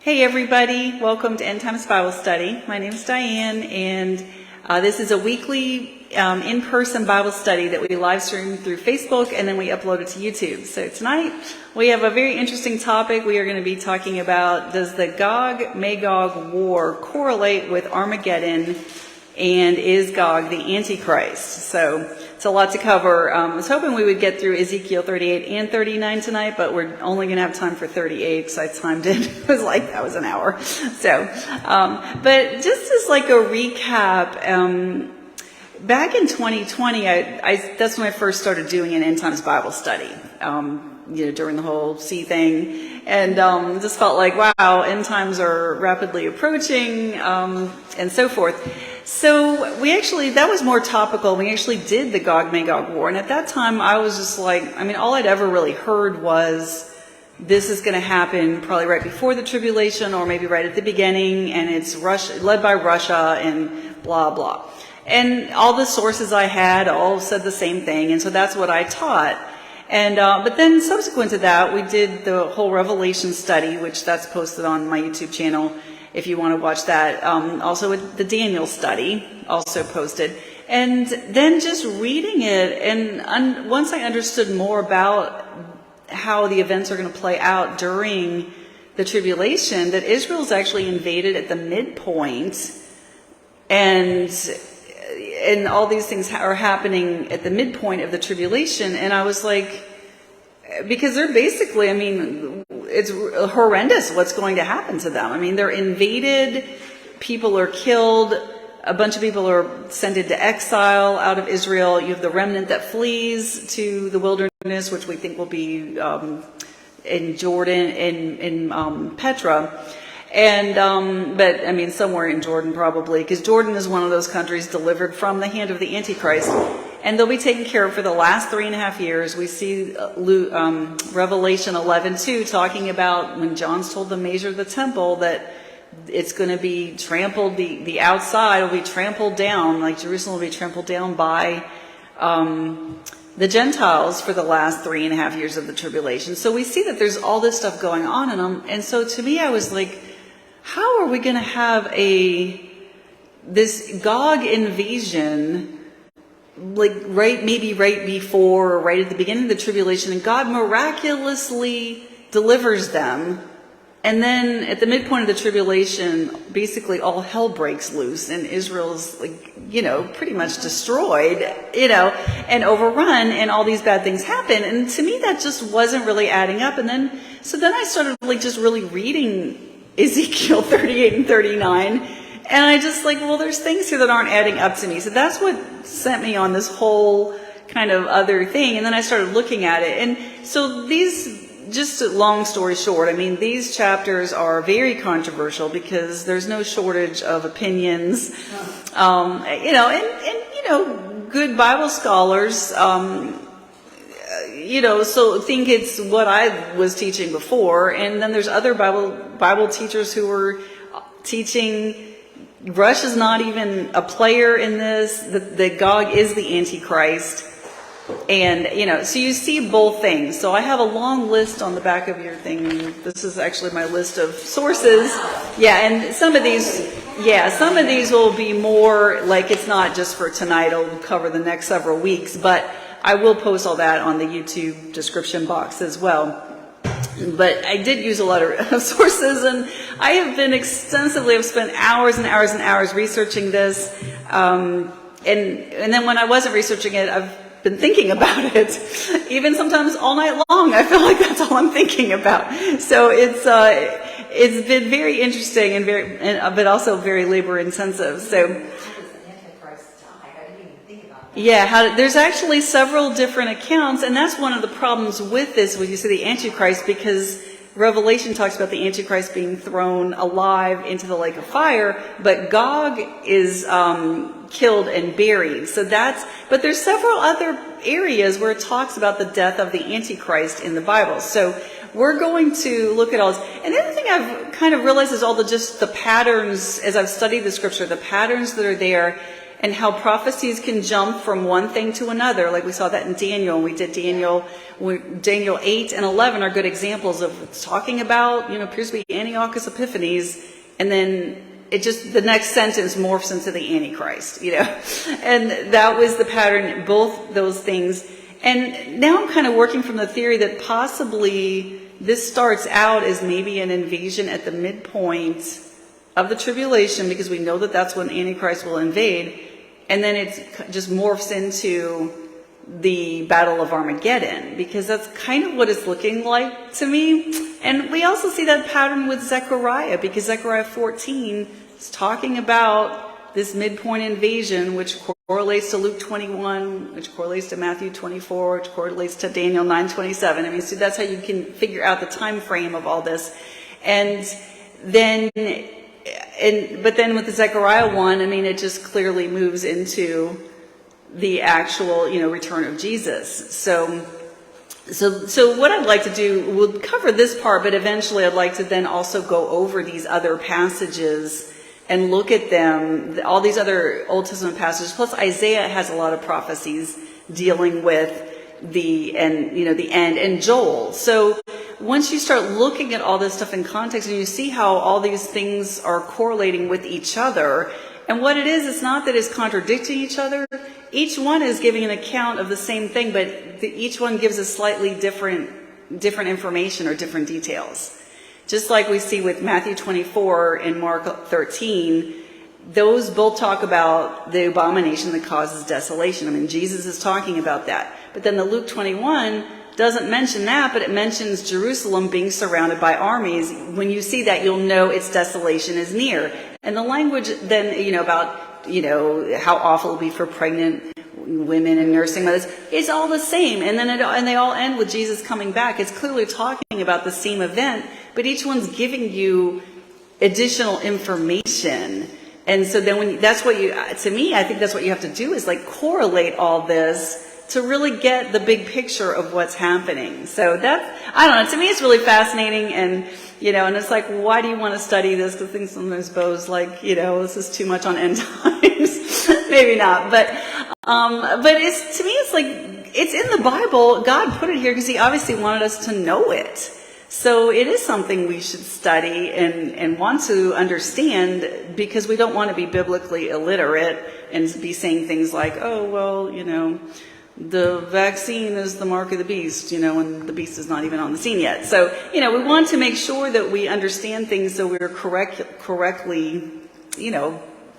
Hey everybody, welcome to End Times Bible Study. My name is Diane, and this is a weekly in-person Bible study that we live stream through Facebook, and then we upload it to YouTube. So tonight we have a very interesting topic. We are going to be talking about, does the Gog-Magog war correlate with Armageddon, and is Gog the Antichrist? So it's a lot to cover. I was hoping we would get through Ezekiel 38 and 39 tonight, but we're only going to have time for 38 because I timed it. It was like, that was an hour. So, but just as like a recap, back in 2020, that's when I first started doing an End Times Bible study, during the whole C thing. And just felt like, wow, end times are rapidly approaching, and so forth. So that was more topical. We actually did the Gog-Magog war. And at that time, I was just like, all I'd ever really heard was this is going to happen probably right before the tribulation or maybe right at the beginning. And it's led by Russia and blah, blah. And all the sources I had all said the same thing. And so that's what I taught. And, but then subsequent to that, we did the whole Revelation study, which that's posted on my YouTube channel if you want to watch that. Also with the Daniel study, also posted. And then just reading it, and once I understood more about how the events are going to play out during the tribulation, that Israel's actually invaded at the midpoint, and all these things are happening at the midpoint of the tribulation. And I was like, because they're basically, it's horrendous what's going to happen to them. They're invaded, people are killed, a bunch of people are sent into exile out of Israel. You have the remnant that flees to the wilderness, which we think will be in Jordan, in Petra. And, but somewhere in Jordan probably, because Jordan is one of those countries delivered from the hand of the Antichrist. And they'll be taken care of for the last 3.5 years. We see Revelation 11:2 talking about when John's told to measure the temple that it's going to be trampled, the outside will be trampled down, like Jerusalem will be trampled down by the Gentiles for the last 3.5 years of the tribulation. So we see that there's all this stuff going on in them. And so to me, I was like, how are we going to have this Gog invasion, like maybe right before or right at the beginning of the tribulation, and God miraculously delivers them, and then at the midpoint of the tribulation, basically all hell breaks loose, and Israel's pretty much destroyed, and overrun, and all these bad things happen. And to me, that just wasn't really adding up. And then I started just really reading Ezekiel 38 and 39. And I just there's things here that aren't adding up to me. So that's what sent me on this whole kind of other thing. And then I started looking at it. And so just a long story short, these chapters are very controversial because there's no shortage of opinions. Good Bible scholars, so think it's what I was teaching before. And then there's other Bible teachers who were teaching Russia's not even a player in this. The Gog is the Antichrist. And, so you see both things. So I have a long list on the back of your thing. This is actually my list of sources. Yeah, and some of these will be more like it's not just for tonight. It'll cover the next several weeks. But I will post all that on the YouTube description box as well. But I did use a lot of sources, and I have been I've spent hours and hours and hours researching this. And then when I wasn't researching it, I've been thinking about it, even sometimes all night long. I feel like that's all I'm thinking about. So it's been very interesting but also very labor intensive. So. Yeah, there's actually several different accounts, and that's one of the problems with this when you see the Antichrist, because Revelation talks about the Antichrist being thrown alive into the lake of fire, but Gog is killed and buried. But there's several other areas where it talks about the death of the Antichrist in the Bible. So we're going to look at all this. And the other thing I've kind of realized is just the patterns, as I've studied the scripture, the patterns that are there. and how prophecies can jump from one thing to another. Like we saw that in Daniel, and we did Daniel 8 and 11 are good examples of talking about, appears to be Antiochus Epiphanes, and then the next sentence morphs into the Antichrist, and that was the pattern, both those things. And now I'm kind of working from the theory that possibly this starts out as maybe an invasion at the midpoint of the tribulation, because we know that that's when Antichrist will invade, and then it just morphs into the Battle of Armageddon, because that's kind of what it's looking like to me. And we also see that pattern with Zechariah, because Zechariah 14 is talking about this midpoint invasion, which correlates to Luke 21, which correlates to Matthew 24, which correlates to Daniel 9:27. I mean, so that's how you can figure out the time frame of all this. But then with the Zechariah one, I mean, it just clearly moves into the actual, return of Jesus. So what I'd like to do, we'll cover this part, but eventually I'd like to then also go over these other passages and look at them, all these other Old Testament passages. Plus Isaiah has a lot of prophecies dealing with the end, and Joel. So once you start looking at all this stuff in context, and you see how all these things are correlating with each other, and what it is, it's not that it's contradicting each other. Each one is giving an account of the same thing, but each one gives a slightly different information or different details. Just like we see with Matthew 24 and Mark 13, those both talk about the abomination that causes desolation. I mean, Jesus is talking about that. But then the Luke 21 doesn't mention that, but it mentions Jerusalem being surrounded by armies. When you see that, you'll know its desolation is near. And the language then, about, how awful it will be for pregnant women and nursing mothers, it's all the same. And then and they all end with Jesus coming back. It's clearly talking about the same event, but each one's giving you additional information. And so then to me, I think that's what you have to do, is like correlate all this to really get the big picture of what's happening. So I don't know, to me it's really fascinating, and and it's like, why do you want to study this? Because I think sometimes Bo's like, this is too much on end times. Maybe not, but it's, to me, it's like, it's in the Bible. God put it here because he obviously wanted us to know it. So it is something we should study and want to understand, because we don't want to be biblically illiterate and be saying things like, oh, well, the vaccine is the mark of the beast, and the beast is not even on the scene yet. So, we want to make sure that we understand things so we're correctly,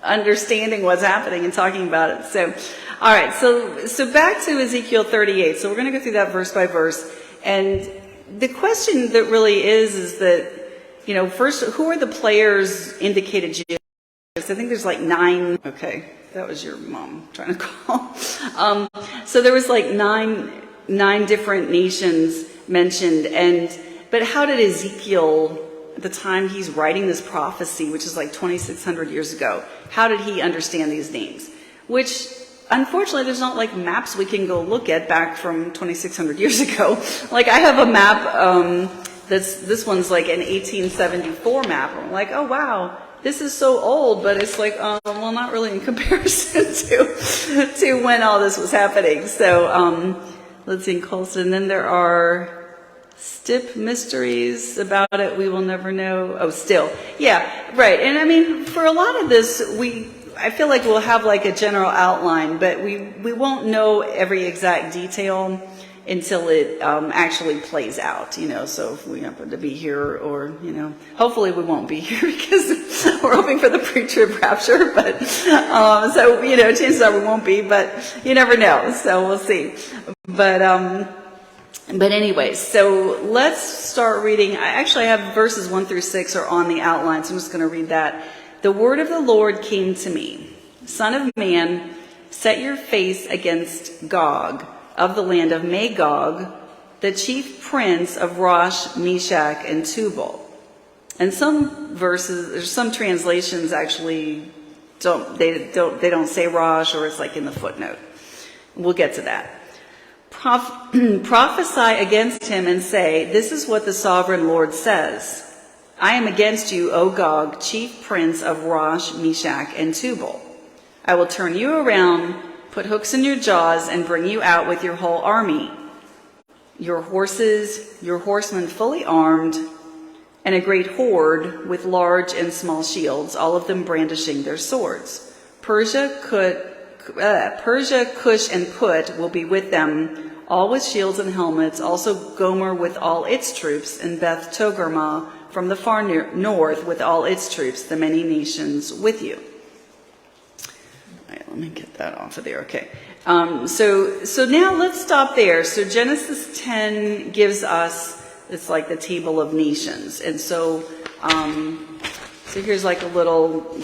understanding what's happening and talking about it. So, all right, so back to Ezekiel 38. So we're going to go through that verse by verse. And the question that really is that, first, who are the players indicated Jews? I think there's like 9. Okay, that was your mom trying to call. So there was like nine different nations mentioned, but how did Ezekiel, at the time he's writing this prophecy, which is like 2,600 years ago, how did he understand these names? Which, unfortunately, there's not like maps we can go look at back from 2,600 years ago. Like I have a map, this one's like an 1874 map. I'm like, oh wow, this is so old, but it's like, well, not really in comparison to when all this was happening. So let's see, in Colston. And then there are stip mysteries about it. We will never know. Oh, still. Yeah, right. And I mean, for a lot of this, I feel like we'll have like a general outline, but we won't know every exact detail until it actually plays out, so if we happen to be here, or, hopefully we won't be here because we're hoping for the pre-trib rapture, but, so, chances are we won't be, but you never know, so we'll see. But anyway, so let's start reading. I have verses 1 through 6 are on the outline, so I'm just going to read that. The word of the Lord came to me, Son of man, set your face against Gog, of the land of Magog, the chief prince of Rosh, Meshech, and Tubal. And some verses, or some translations actually don't say Rosh, or it's like in the footnote. We'll get to that. Prophesy against him and say, this is what the sovereign Lord says. I am against you, O Gog, chief prince of Rosh, Meshech, and Tubal. I will turn you around, put hooks in your jaws, and bring you out with your whole army, your horses, your horsemen fully armed, and a great horde with large and small shields, all of them brandishing their swords. Persia, Cush, and Put will be with them, all with shields and helmets, also Gomer with all its troops, and Beth Togarmah from the far north with all its troops, the many nations with you. All right, let me get that off of there. Okay. So now let's stop there. So Genesis 10 gives us, it's like the table of nations. And so here's like a little,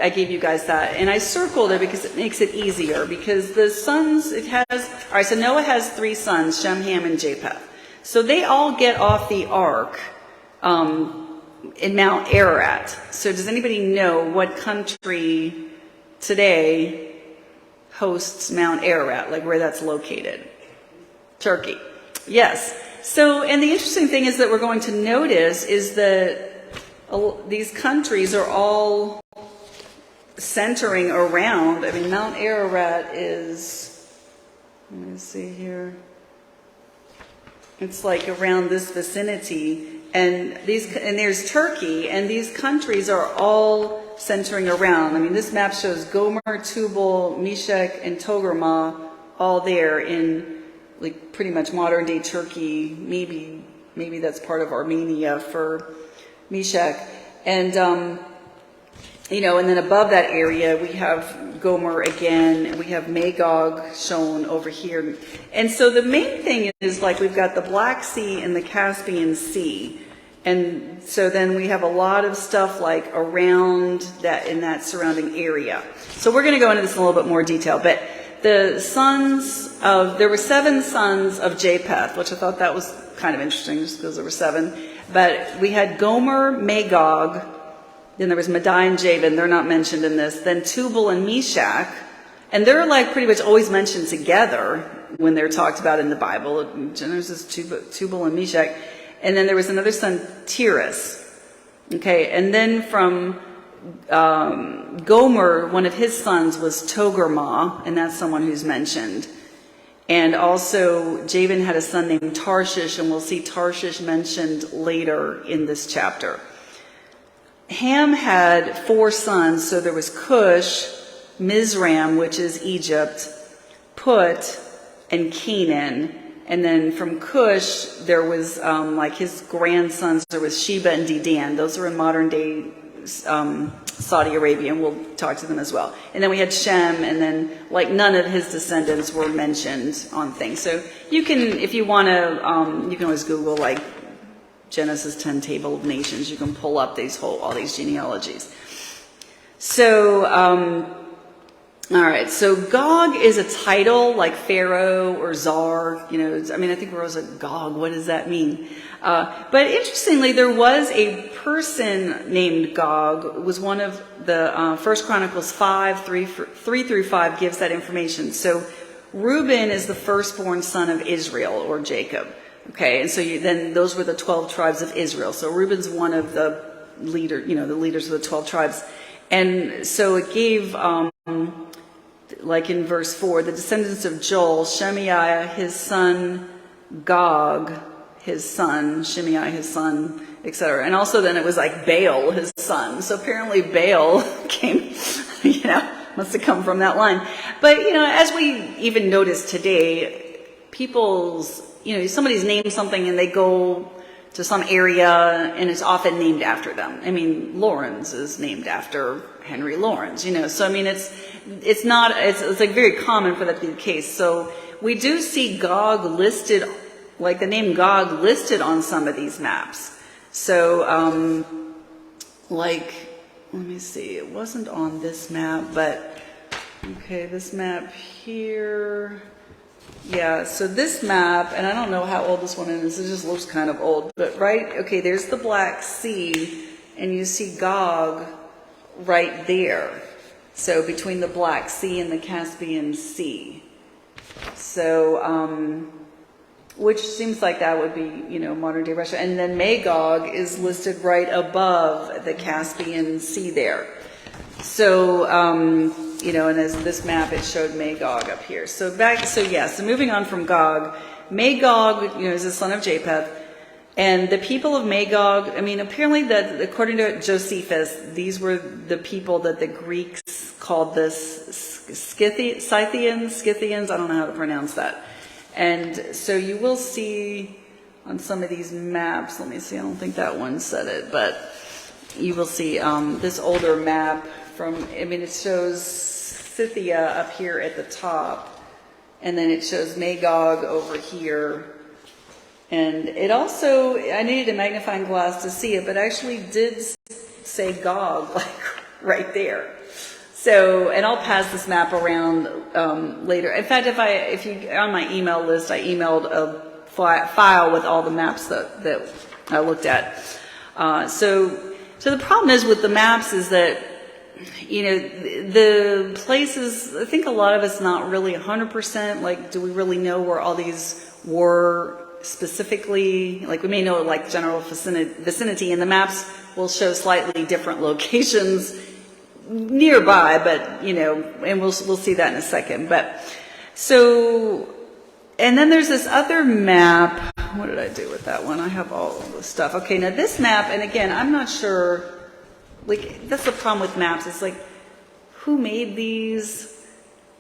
I gave you guys that. And I circled it because it makes it easier. Because the sons, all right, so Noah has 3 sons, Shem, Ham, and Japheth. So they all get off the ark in Mount Ararat. So does anybody know what country today hosts Mount Ararat, like where that's located? Turkey. Yes. So, and the interesting thing is that we're going to notice is that these countries are all centering around, I mean, Mount Ararat is, let me see here, it's like around this vicinity, and there's Turkey, and these countries are all centering around. I mean, this map shows Gomer, Tubal, Meshech, and Togarmah all there in like pretty much modern day Turkey. Maybe that's part of Armenia for Meshech. And, and then above that area, we have Gomer again, and we have Magog shown over here. And so the main thing is like we've got the Black Sea and the Caspian Sea. And so then we have a lot of stuff like around that in that surrounding area. So we're going to go into this in a little bit more detail. But there were 7 sons of Japheth, which I thought that was kind of interesting just because there were 7. But we had Gomer, Magog, then there was Madai and Javan, they're not mentioned in this, then Tubal and Meshech, and they're like pretty much always mentioned together when they're talked about in the Bible. Genesis, Tubal and Meshech. And then there was another son, Tiras. Okay, and then from Gomer, one of his sons was Togarmah, and that's someone who's mentioned. And also, Javan had a son named Tarshish, and we'll see Tarshish mentioned later in this chapter. Ham had 4 sons, so there was Cush, Mizraim, which is Egypt, Put, and Canaan. And then from Cush, there was like his grandsons, there was Sheba and Dedan. Those are in modern day Saudi Arabia, and we'll talk to them as well. And then we had Shem, and then like none of his descendants were mentioned on things. So you can, if you want to, you can always Google like Genesis 10 Table of Nations. You can pull up all these genealogies. So, all right, so Gog is a title like Pharaoh or Czar. I think we're always like, Gog, what does that mean? But interestingly, there was a person named Gog. It was one of the 1 Chronicles 5, 3 through 5 gives that information. So Reuben is the firstborn son of Israel or Jacob. Okay, and so then those were the 12 tribes of Israel. So Reuben's one of the the leaders of the 12 tribes. And so it gave, like in verse 4, the descendants of Joel, Shemaiah, his son, Gog, his son, Shimei, his son, etc. And also then it was like Baal, his son. So apparently Baal came, must have come from that line. But, as we even notice today, somebody's named something and they go to some area and it's often named after them. I mean, Lawrence is named after Henry Lawrence, So, it's like very common for that to be the case. So we do see Gog listed, like the name Gog listed on some of these maps. So, let me see, it wasn't on this map, but, okay, this map here, yeah, so this map, and I don't know how old this one is, it just looks kind of old, but okay, there's the Black Sea, and you see Gog right there. So between the Black Sea and the Caspian Sea. So, which seems like that would be, modern day Russia. And then Magog is listed right above the Caspian Sea there. So, and as this map, it showed Magog up here. So moving on from Gog, Magog, is the son of Japheth, and the people of Magog, apparently that according to Josephus, these were the people that the Greeks called the Scythians, I don't know how to pronounce that. And so you will see on some of these maps, let me see, I don't think that one said it, but you will see this older map it shows Scythia up here at the top, and then it shows Magog over here. And it also, I needed a magnifying glass to see it, but actually did say Gog, right there. So, and I'll pass this map around later. In fact, if you on my email list, I emailed a file with all the maps that I looked at. So the problem is with the maps is that, the places, I think a lot of it's not really 100%, do we really know where all these were specifically? We may know general vicinity, and the maps will show slightly different locations nearby, but, and we'll see that in a second. But, and then there's this other map. What did I do with that one? I have all of the stuff. Okay, now this map, and again, I'm not sure, that's the problem with maps. It's who made these?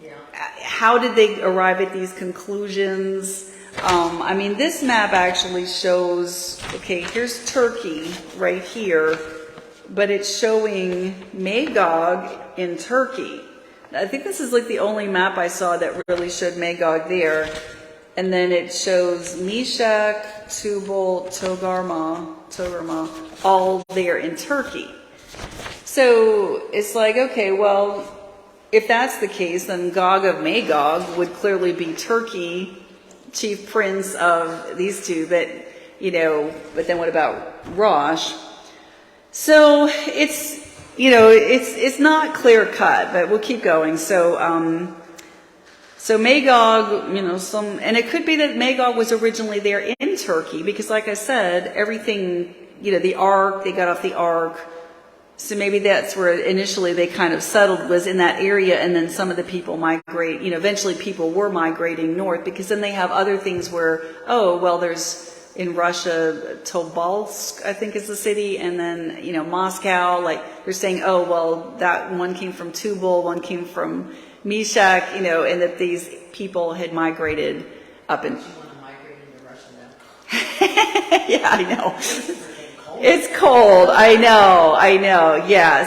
Yeah. How did they arrive at these conclusions? This map actually shows, okay, here's Turkey right here, but it's showing Magog in Turkey. I think this is the only map I saw that really showed Magog there. And then it shows Meshech, Tubal, Togarmah, all there in Turkey. So it's okay, well, if that's the case, then Gog of Magog would clearly be Turkey, chief prince of these two, but then what about Rosh? So it's not clear cut, but we'll keep going. So Magog, and it could be that Magog was originally there in Turkey, because like I said, everything, the ark, they got off the ark. So maybe that's where initially they kind of settled, was in that area, and then some of the people migrate, eventually people were migrating north, because then they have other things where, there's in Russia, Tobolsk, I think is the city, and then, Moscow, they're saying, that one came from Tubal, one came from Meshech, and that these people had migrated up in... You want to migrate into Russia now? Yeah, I know. It's cold. I know. Yeah.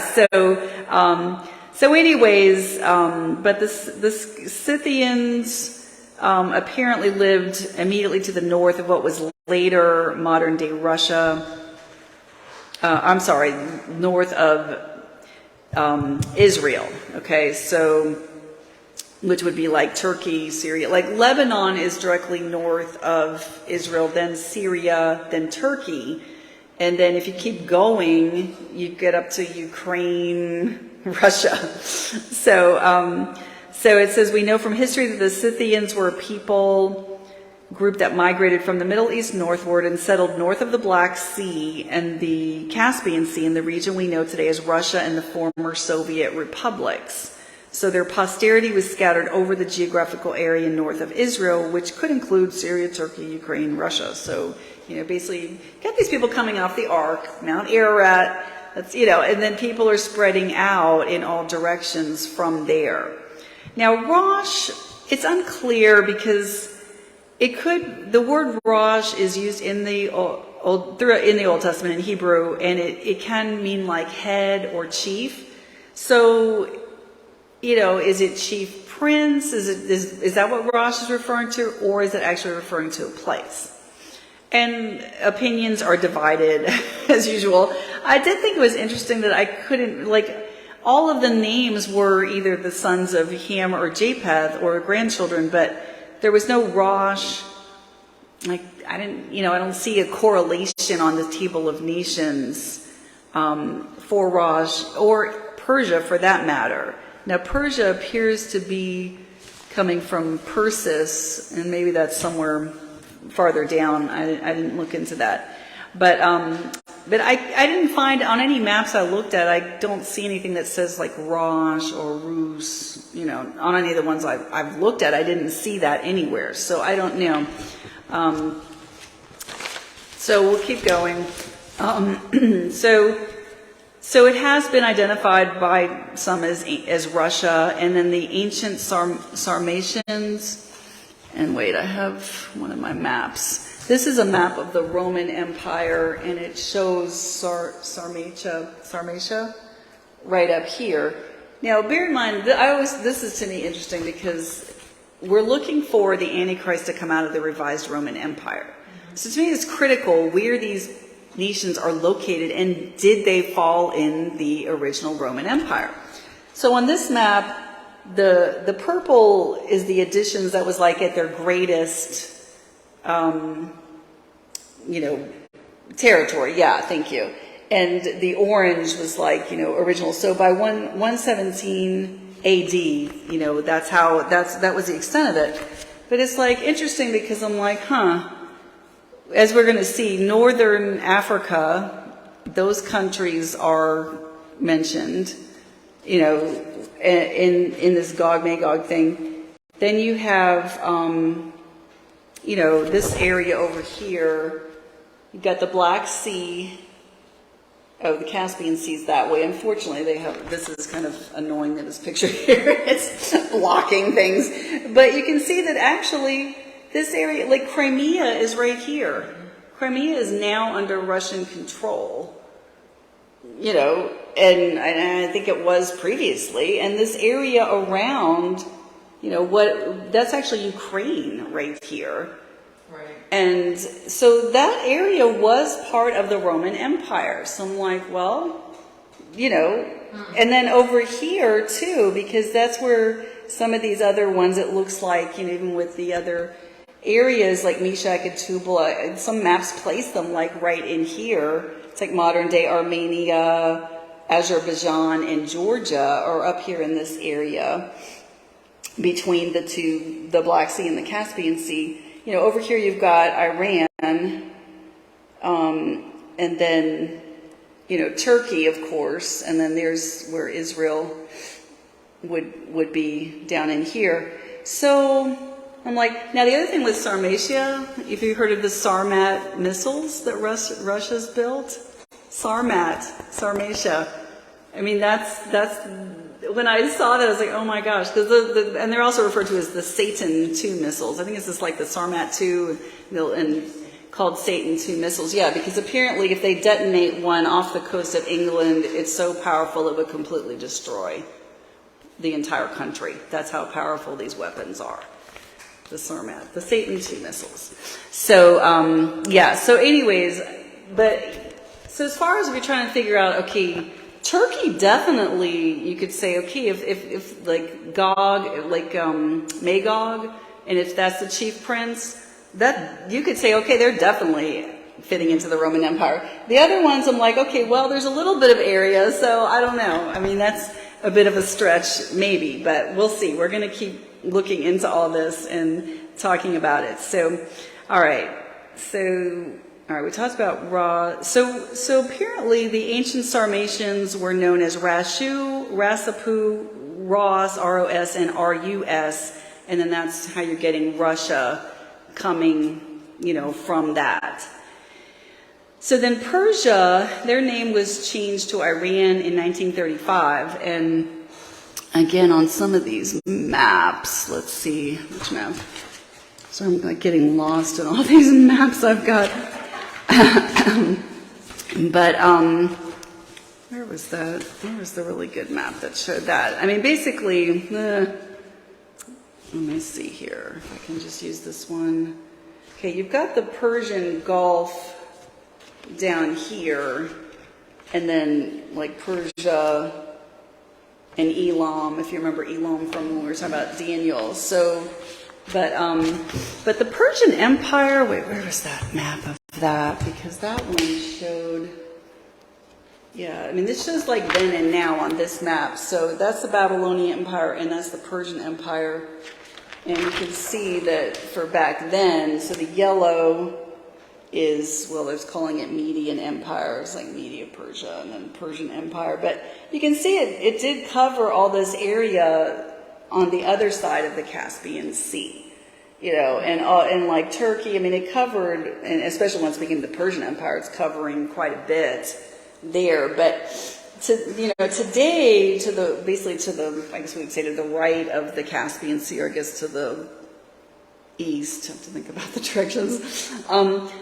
So anyways, but the Scythians apparently lived immediately to the north of what was later modern day Russia. North of Israel. Okay, so which would be Turkey, Syria. Lebanon is directly north of Israel, then Syria, then Turkey. And then if you keep going, you get up to Ukraine, Russia. So it says, we know from history that the Scythians were a people group that migrated from the Middle East northward and settled north of the Black Sea and the Caspian Sea in the region we know today as Russia and the former Soviet republics. So their posterity was scattered over the geographical area north of Israel, which could include Syria, Turkey, Ukraine, Russia. So, basically, get these people coming off the ark, Mount Ararat, and then people are spreading out in all directions from there. Now, Rosh, it's unclear because the word Rosh is used in the Old Testament in Hebrew, and it can mean head or chief. So, is it chief prince? Is that what Rosh is referring to, or is it actually referring to a place? And opinions are divided, as usual. I did think it was interesting that I couldn't, all of the names were either the sons of Ham or Japheth or grandchildren, but there was no Rosh. I don't see a correlation on the table of nations for Rosh, or Persia for that matter. Now, Persia appears to be coming from Persis, and maybe that's somewhere farther down. I didn't look into that. But But I didn't find, on any maps I looked at, I don't see anything that says like Rosh or Rus, you know, on any of the ones I've looked at, I didn't see that anywhere. So I don't know. So we'll keep going. So it has been identified by some as Russia, and then the ancient Sarmatians. And wait, I have one of my maps. This is a map of the Roman Empire, and it shows Sarmatia right up here. Now, bear in mind, this is to me interesting because we're looking for the Antichrist to come out of the revised Roman Empire. So to me, it's critical where these nations are located and did they fall in the original Roman Empire. So on this map, the purple is the additions that was like at their greatest, you know, territory. Yeah, thank you. And the orange was like, you know, original. So by 117 AD, you know, that was the extent of it. But it's like interesting because I'm like, as we're going to see, northern Africa, those countries are mentioned, you know, in this Gog Magog thing. Then you have, you know, this area over here. You've got the Black Sea. Oh, the Caspian Sea's that way. Unfortunately, this is kind of annoying that this picture here is blocking things. But you can see that actually this area, like Crimea is right here. Crimea is now under Russian control, you know, and I think it was previously. And this area around, you know, that's actually Ukraine right here. Right. And so that area was part of the Roman Empire. So I'm like, well, you know, and then over here too, because that's where some of these other ones, it looks like, you know, even with the other areas like Meshech and Tubal, some maps place them like right in here. It's like modern day Armenia, Azerbaijan, and Georgia are up here in this area between the two, the Black Sea and the Caspian Sea. You know, over here you've got Iran, and then, you know, Turkey, of course, and then there's where Israel would be down in here. So I'm like, now the other thing with Sarmatia, if you've heard of the Sarmat missiles that Russia's built, Sarmatia. I mean, that's when I saw that, I was like, oh my gosh, because and they're also referred to as the Satan II missiles. I think it's just like the Sarmat II and called Satan II missiles. Yeah, because apparently if they detonate one off the coast of England, it's so powerful it would completely destroy the entire country. That's how powerful these weapons are. The Sarmat, the Satan II missiles. So, yeah, so anyways, so as far as we're trying to figure out, okay, Turkey definitely, you could say, okay, if like Gog, like Magog, and if that's the chief prince, that you could say, okay, they're definitely fitting into the Roman Empire. The other ones, I'm like, okay, well, there's a little bit of area, so I don't know. I mean, that's a bit of a stretch, maybe, but we'll see. We're going to keep looking into all this and talking about it. So, all right, we talked about Ra. So apparently the ancient Sarmatians were known as Rashu, Rasapu, Ros, R-O-S, and R-U-S, and then that's how you're getting Russia coming, you know, from that. So then Persia, their name was changed to Iran in 1935, and again, on some of these maps, let's see, which map? So I'm like getting lost in all these maps I've got. But where was that? Where was the really good map that showed that? I mean, basically, let me see here, if I can just use this one. Okay, you've got the Persian Gulf down here, and then like Persia and Elam, if you remember Elam from when we were talking about Daniel. So, but the Persian Empire, wait, where was that map of that? Because that one showed, yeah, I mean, this shows like then and now on this map. So that's the Babylonian Empire, and that's the Persian Empire. And you can see that for back then, so the yellow is, well, there's calling it Median Empire. It's like Media Persia and then Persian Empire. But you can see it did cover all this area on the other side of the Caspian Sea. You know, and like Turkey, I mean, it covered, and especially once it became the Persian Empire, it's covering quite a bit there. But today, basically to the, I guess we would say to the right of the Caspian Sea, or I guess to the east, I have to think about the directions.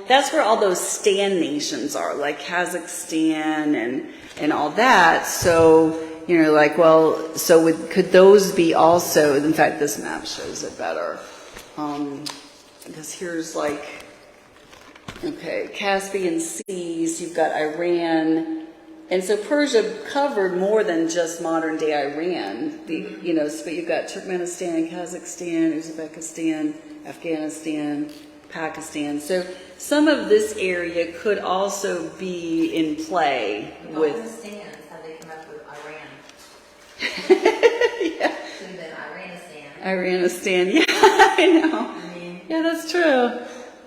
That's where all those Stan nations are, like Kazakhstan and all that. So, you know, like, well, so could those be also, in fact, this map shows it better. Because here's like, okay, Caspian Seas, you've got Iran, and so Persia covered more than just modern day Iran. You know, but you've got Turkmenistan, Kazakhstan, Uzbekistan, Afghanistan, Pakistan. So some of this area could also be in play with. All the stands, how they come up with Iran. Yeah. Should have been Iranistan. Iranistan, yeah, I know. I mean, Yeah, that's true.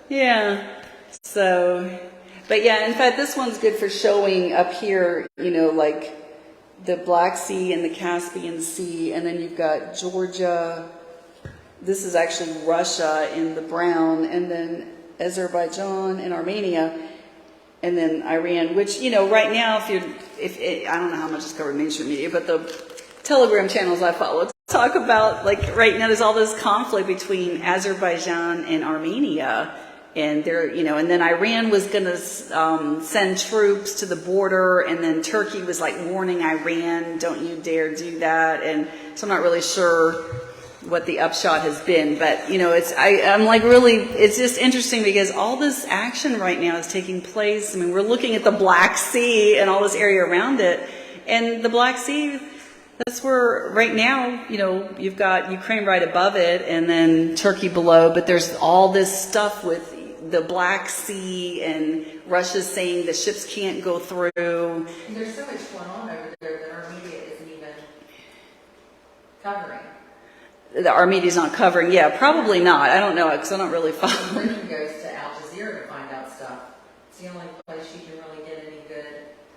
Yeah. So, but yeah, in fact, this one's good for showing up here, you know, like the Black Sea and the Caspian Sea, and then you've got Georgia. This is actually Russia in the brown, and then Azerbaijan and Armenia, and then Iran, which, you know, right now, if I don't know how much is covered in mainstream media, but the Telegram channels I follow talk about, like, right now there's all this conflict between Azerbaijan and Armenia, and they're, you know, and then Iran was going to send troops to the border, and then Turkey was like warning Iran, don't you dare do that, and so I'm not really sure what the upshot has been, but you know, I'm like really, it's just interesting because all this action right now is taking place. I mean, we're looking at the Black Sea and all this area around it, and the Black Sea, that's where right now, you know, you've got Ukraine right above it and then Turkey below, but there's all this stuff with the Black Sea, and Russia's saying the ships can't go through. and there's so much going on over there that our media isn't even covering. The Armenia's not covering. Yeah, probably not. I don't know, because I don't really follow. Britain goes to Al Jazeera to find out stuff. It's the only place you can really get any good.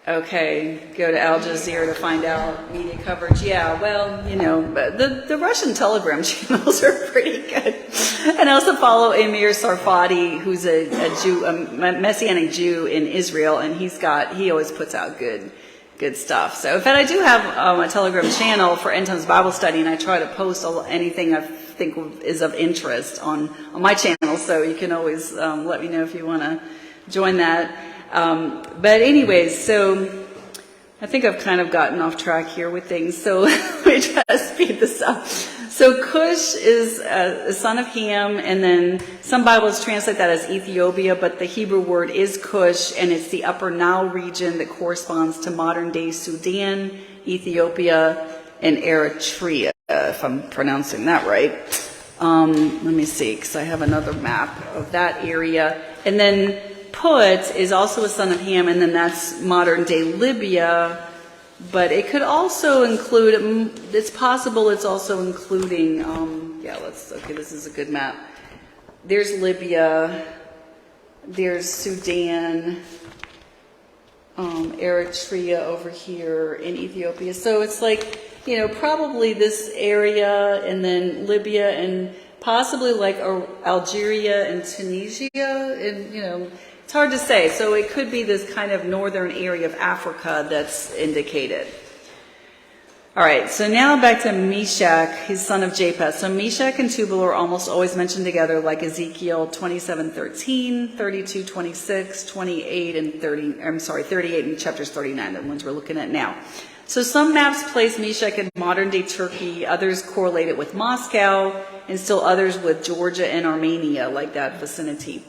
Okay, go to Al Jazeera to find out media coverage. Yeah, well, you know, but the Russian Telegram channels are pretty good. And I also follow Emir Sarfati, who's a Jew, a Messianic Jew in Israel, and he always puts out good stuff. So, in fact, I do have a Telegram channel for End Times Bible Study, and I try to post anything I think is of interest on my channel. So you can always let me know if you want to join that. But anyways, so I think I've kind of gotten off track here with things. So let me try to speed this up. So Cush is a son of Ham, and then some Bibles translate that as Ethiopia, but the Hebrew word is Cush, and it's the Upper Nile region that corresponds to modern-day Sudan, Ethiopia, and Eritrea, if I'm pronouncing that right. Let me see, because I have another map of that area. And then Put is also a son of Ham, and then that's modern-day Libya. But it could also include, it's possible it's also including, okay, this is a good map. There's Libya, there's Sudan, Eritrea over here in Ethiopia. So it's like, you know, probably this area, and then Libya, and possibly like Algeria and Tunisia, and, you know, it's hard to say. So it could be this kind of northern area of Africa that's indicated. All right, so now back to Meshech, his son of Japheth. So Meshech and Tubal are almost always mentioned together, like Ezekiel 27:13, 32:26, 28 and 38 and chapters 39, the ones we're looking at now. So some maps place Meshech in modern-day Turkey, others correlate it with Moscow, and still others with Georgia and Armenia, like that vicinity.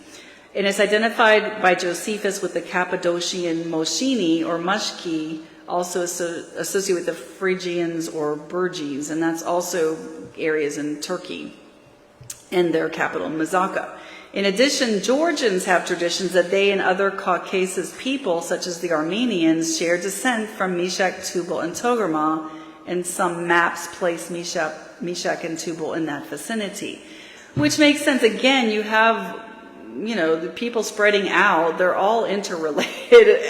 And it's identified by Josephus with the Cappadocian Moshini or Mushki, also associated with the Phrygians or Burges, and that's also areas in Turkey, and their capital, Mazaka. In addition, Georgians have traditions that they and other Caucasus people, such as the Armenians, share descent from Meshech, Tubal, and Togarmah, and some maps place Meshech and Tubal in that vicinity. Which makes sense. Again, you have the people spreading out, they're all interrelated.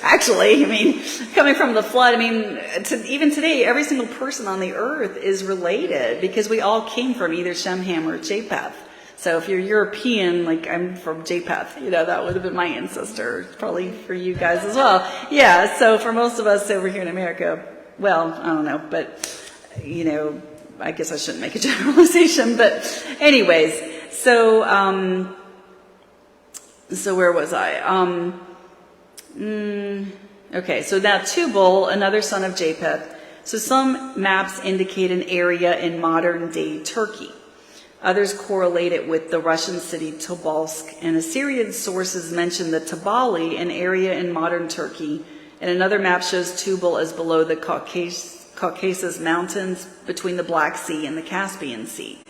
Actually, I mean, coming from the flood, I mean, even today, every single person on the earth is related because we all came from either Shem, Ham, or Japheth. So if you're European, like I'm from Japheth, that would have been my ancestor, probably for you guys as well. Yeah, so for most of us over here in America, well, I don't know, but, I guess I shouldn't make a generalization, but anyways, so where was I? Okay, so now Tubal, another son of Japheth. So some maps indicate an area in modern-day Turkey. Others correlate it with the Russian city Tobolsk, and Assyrian sources mention the Tabali, an area in modern Turkey, and another map shows Tubal as below the Caucasus Mountains between the Black Sea and the Caspian Sea.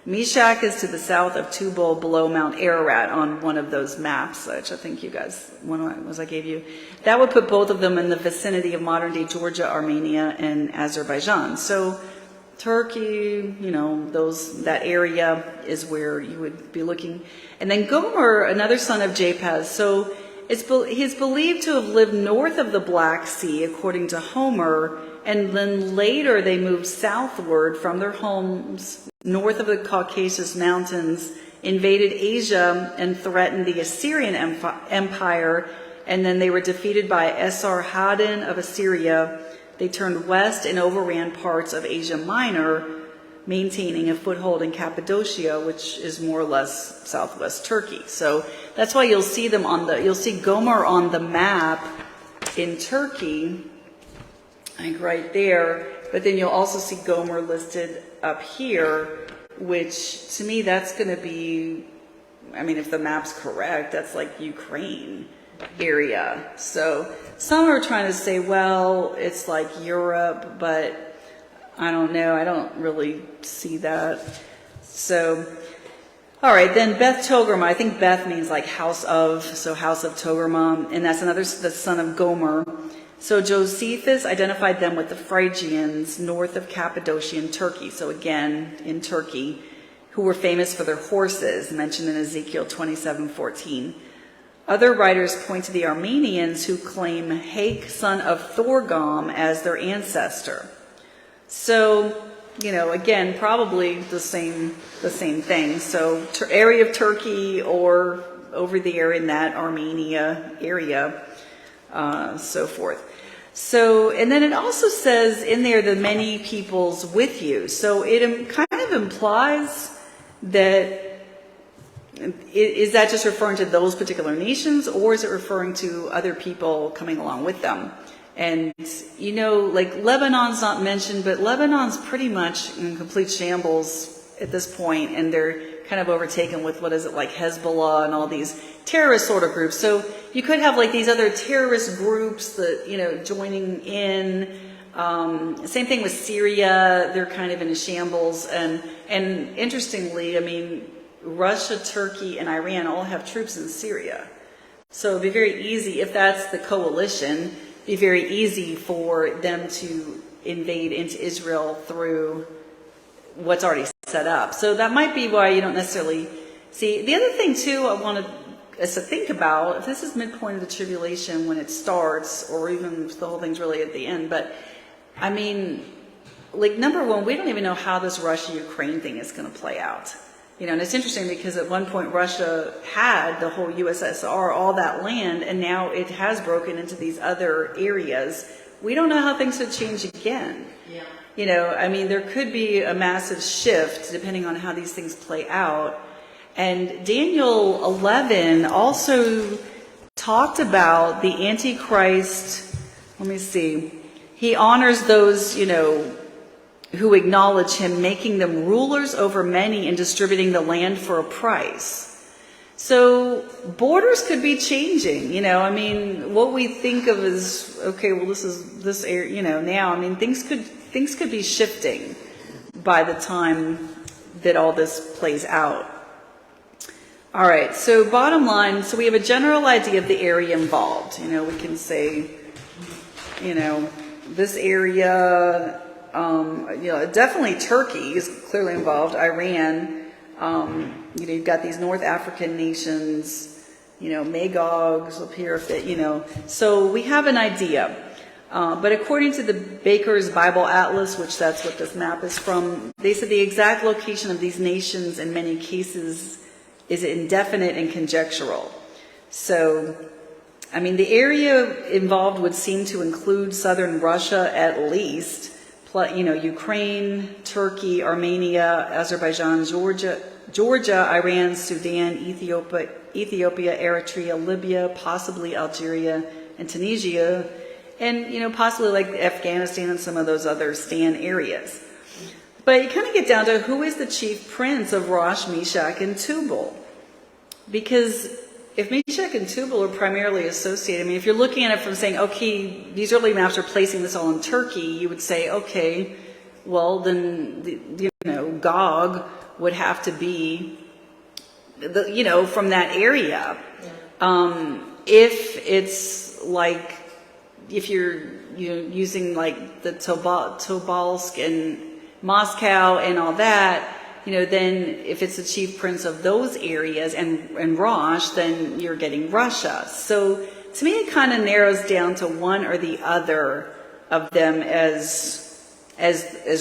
Meshech is to the south of Tubal below Mount Ararat on one of those maps, which I think you guys, one was I gave you. That would put both of them in the vicinity of modern-day Georgia, Armenia, and Azerbaijan. So Turkey, that area is where you would be looking. And then Gomer, another son of Japheth. So he's believed to have lived north of the Black Sea, according to Homer, and then later they moved southward from their homes north of the Caucasus Mountains, invaded Asia, and threatened the Assyrian Empire, and then they were defeated by Esarhaddon of Assyria. They turned west and overran parts of Asia Minor, maintaining a foothold in Cappadocia, which is more or less southwest Turkey. So that's why you'll see them you'll see Gomer on the map in Turkey, like right there, but then you'll also see Gomer listed up here, which to me that's going to be, I mean, if the map's correct, that's like Ukraine area. So some are trying to say, well, it's like Europe, but I don't know. I don't really see that. So, all right, then Beth Togarmah. I think Beth means like house of, so house of Togarmah, and that's the son of Gomer. So Josephus identified them with the Phrygians north of Cappadocia in Turkey. So again, in Turkey, who were famous for their horses, mentioned in Ezekiel 27:14. Other writers point to the Armenians who claim Hake, son of Thorgam, as their ancestor. So, again, probably the same thing. So area of Turkey or over there in that Armenia area, so forth. So, and then it also says in there the many peoples with you. So it kind of implies that, is that just referring to those particular nations, or is it referring to other people coming along with them? And, like Lebanon's not mentioned, but Lebanon's pretty much in complete shambles at this point, and they're kind of overtaken with, like Hezbollah and all these terrorist sort of groups. So you could have like these other terrorist groups that, joining in. Same thing with Syria. They're kind of in a shambles. And interestingly, I mean, Russia, Turkey, and Iran all have troops in Syria. So it'd be very easy, if that's the coalition, it'd be very easy for them to invade into Israel through what's already set up. So that might be why you don't necessarily see. The other thing, too, I wanted us to think about, if this is midpoint of the tribulation when it starts, or even if the whole thing's really at the end, but, I mean, like, number one, we don't even know how this Russia-Ukraine thing is going to play out. And it's interesting because at one point Russia had the whole USSR, all that land, and now it has broken into these other areas. We don't know how things would change again. Yeah. I mean, there could be a massive shift depending on how these things play out. And Daniel 11 also talked about the Antichrist. Let me see. He honors those, who acknowledge him, making them rulers over many and distributing the land for a price. So borders could be changing, I mean, what we think of as, okay, well, this is this area, now, I mean, things could be shifting by the time that all this plays out. All right, so bottom line, so we have a general idea of the area involved. We can say, this area, definitely Turkey is clearly involved, Iran, You've got these North African nations, Magog's up here, so we have an idea. But according to the Baker's Bible Atlas, which that's what this map is from, they said the exact location of these nations in many cases is indefinite and conjectural. So, the area involved would seem to include southern Russia at least, Ukraine, Turkey, Armenia, Azerbaijan, Georgia, Iran, Sudan, Ethiopia, Eritrea, Libya, possibly Algeria, and Tunisia, and, possibly like Afghanistan and some of those other Stan areas. But you kind of get down to who is the chief prince of Rosh, Meshech, and Tubal. Because if Meshech and Tubal are primarily associated, if you're looking at it from saying, okay, these early maps are placing this all in Turkey, you would say, okay, well, then, Gog would have to be, from that area. Yeah. If it's like, if you're using like the Tobolsk and Moscow and all that, then if it's the chief prince of those areas and Rosh, then you're getting Russia. So to me, it kind of narrows down to one or the other of them as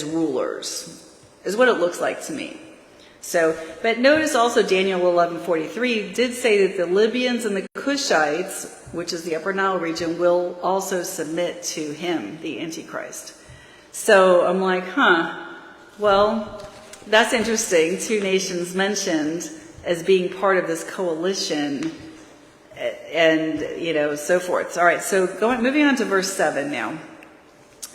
rulers, is what it looks like to me. So, but notice also Daniel 11:43 did say that the Libyans and the Cushites, which is the Upper Nile region, will also submit to him, the Antichrist. So I'm like, well, that's interesting. Two nations mentioned as being part of this coalition and, so forth. All right, so moving on to verse 7 now,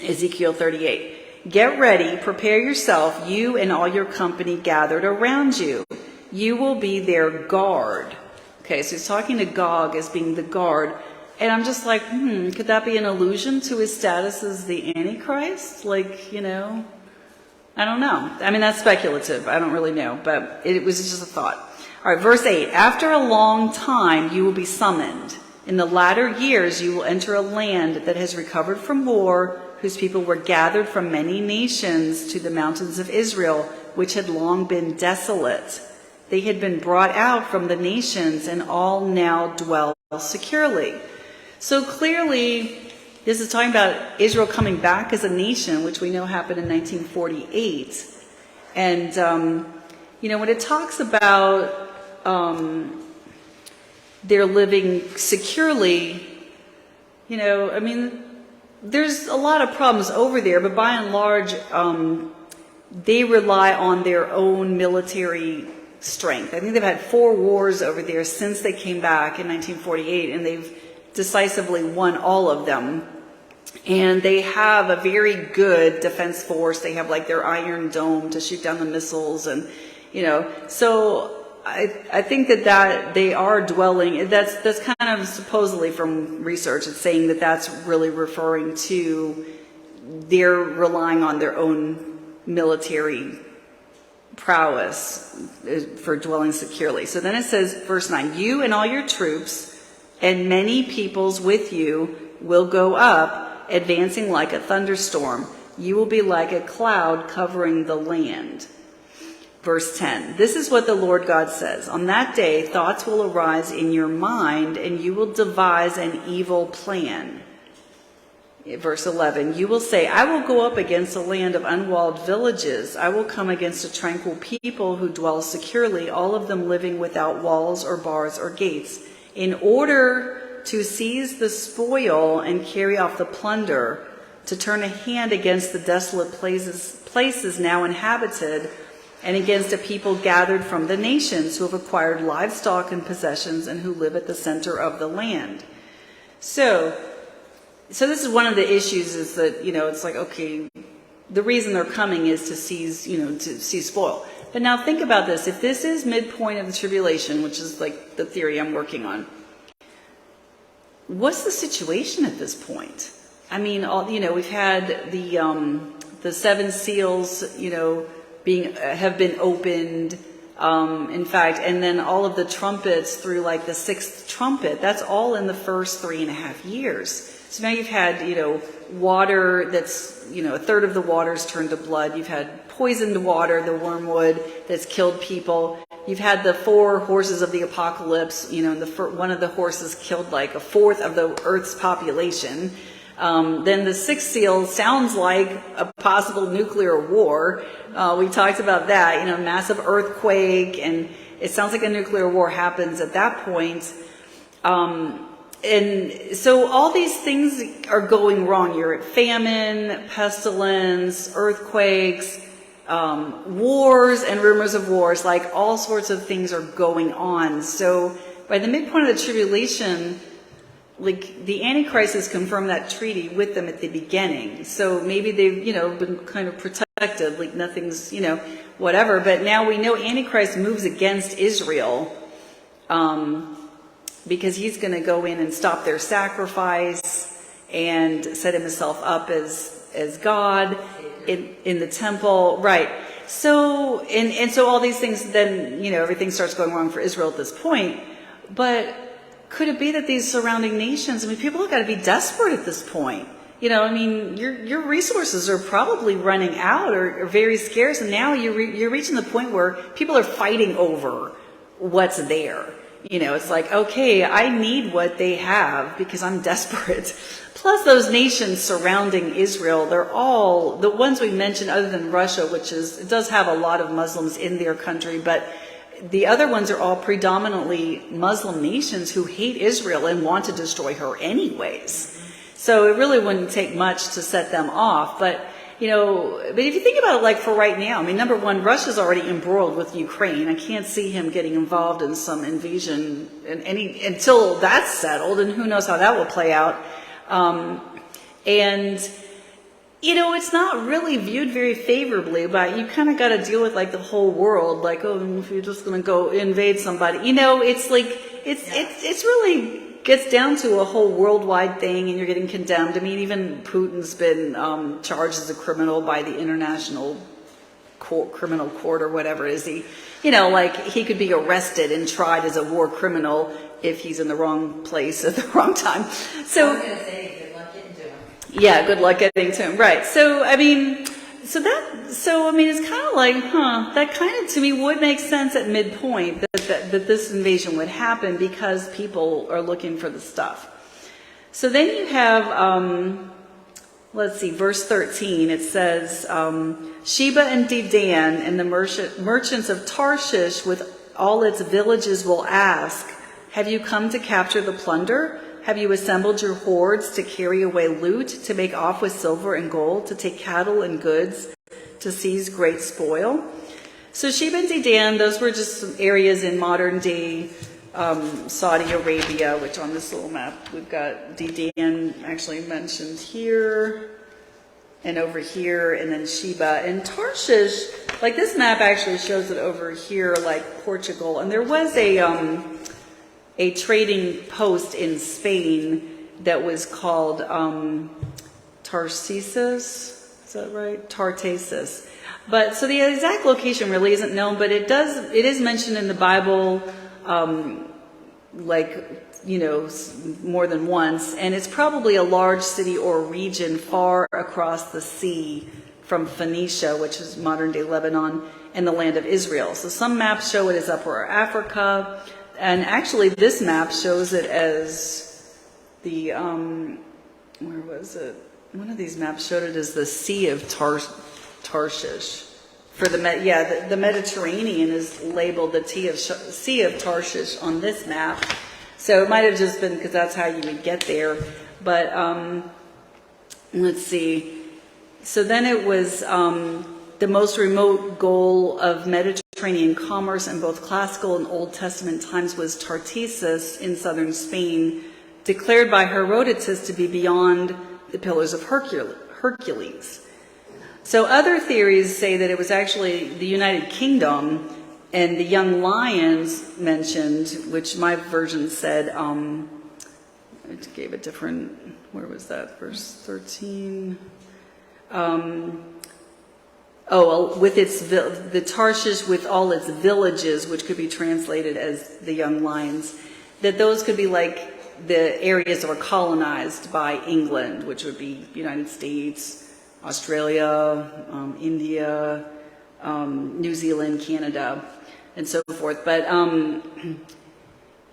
Ezekiel 38. Get ready, prepare yourself, you and all your company gathered around you. You will be their guard. Okay, so he's talking to Gog as being the guard. And I'm just like, could that be an allusion to his status as the Antichrist? I don't know. That's speculative. I don't really know, but it was just a thought. All right, verse 8. After a long time, you will be summoned. In the latter years, you will enter a land that has recovered from war, whose people were gathered from many nations to the mountains of Israel, which had long been desolate. They had been brought out from the nations and all now dwell securely. So clearly, this is talking about Israel coming back as a nation, which we know happened in 1948. And, when it talks about they're living securely, there's a lot of problems over there, but by and large, they rely on their own military strength. I think they've had 4 wars over there since they came back in 1948, and they've decisively won all of them. And they have a very good defense force. They have like their Iron Dome to shoot down the missiles, and so I think that they are dwelling. That's kind of supposedly from research. It's saying that that's really referring to they're relying on their own military prowess for dwelling securely. So then it says, verse 9, you and all your troops and many peoples with you will go up, advancing like a thunderstorm. You will be like a cloud covering the land. Verse 10, this is what the Lord God says. On that day, thoughts will arise in your mind, and you will devise an evil plan. Verse 11, you will say, I will go up against a land of unwalled villages. I will come against a tranquil people who dwell securely, all of them living without walls or bars or gates, in order to seize the spoil and carry off the plunder, to turn a hand against the desolate places now inhabited, and against a people gathered from the nations who have acquired livestock and possessions and who live at the center of the land. So this is one of the issues, is that, it's like, okay, the reason they're coming is to seize spoil. But now think about this. If this is midpoint of the tribulation, which is like the theory I'm working on, what's the situation at this point? We've had the 7 seals, have been opened, in fact, and then all of the trumpets through like the 6th trumpet, that's all in the first 3.5 years. So now you've had, water that's, a third of the water's turned to blood. You've had poisoned water, the wormwood, that's killed people. You've had the 4 horses of the apocalypse, and one of the horses killed like a fourth of the Earth's population. Then the 6th seal sounds like a possible nuclear war. We talked about that, massive earthquake, and it sounds like a nuclear war happens at that point. And so all these things are going wrong. You're at famine, pestilence, earthquakes, wars and rumors of wars, like all sorts of things are going on. So by the midpoint of the tribulation, like the Antichrist has confirmed that treaty with them at the beginning. So maybe they've, been kind of protected, like nothing's, whatever. But now we know Antichrist moves against Israel, because he's going to go in and stop their sacrifice and set himself up as God in the temple. Right. So, and so all these things, then, everything starts going wrong for Israel at this point. But could it be that these surrounding nations, people have got to be desperate at this point. Your resources are probably running out or very scarce. And now you're reaching the point where people are fighting over what's there. It's like, okay, I need what they have because I'm desperate. Plus those nations surrounding Israel, they're all, the ones we mentioned other than Russia, it does have a lot of Muslims in their country, but the other ones are all predominantly Muslim nations who hate Israel and want to destroy her anyways. So it really wouldn't take much to set them off. But but if you think about it, like for right now, number one, Russia's already embroiled with Ukraine. I can't see him getting involved in some invasion until that's settled, and who knows how that will play out. It's not really viewed very favorably, but you kind of got to deal with like the whole world. Like, if you're just going to go invade somebody, it's like, it's really gets down to a whole worldwide thing, and you're getting condemned. Even Putin's been charged as a criminal by the International Criminal Court or whatever it is. He could be arrested and tried as a war criminal if he's in the wrong place at the wrong time. So, I was going to say, good luck getting to him. Yeah, good luck getting to him. Right. So, it's kind of like, that kind of, to me, would make sense at midpoint that this invasion would happen because people are looking for the stuff. So then you have, verse 13, it says, Sheba and Dedan and the merchants of Tarshish with all its villages will ask, have you come to capture the plunder? Have you assembled your hordes to carry away loot, to make off with silver and gold, to take cattle and goods, to seize great spoil? So Sheba and Dedan, those were just some areas in modern day Saudi Arabia, which on this little map we've got Dedan actually mentioned here and over here, and then Sheba. And Tarshish, like this map actually shows it over here like Portugal. And there was a trading post in Spain that was called Tartessus. Is that right? Tartessus. But so the exact location really isn't known, but it is mentioned in the Bible, more than once, and it's probably a large city or region far across the sea from Phoenicia, which is modern day Lebanon, and the land of Israel. So some maps show it as Upper Africa, and actually this map shows it as the, where was it? One of these maps showed it as the Sea of Tarshish. For the Mediterranean is labeled the Sea of Tarshish on this map. So it might have just been because that's how you would get there. But let's see. So then it was the most remote goal of Mediterranean commerce in both classical and Old Testament times was Tartessus in southern Spain, declared by Herodotus to be beyond the Pillars of Hercules. So other theories say that it was actually the United Kingdom, and the young lions mentioned, which my version said, it gave a different, where was that, verse 13? With the Tarshish with all its villages, which could be translated as the young lions, that those could be like the areas that were colonized by England, which would be United States, Australia, India, New Zealand, Canada, and so forth. But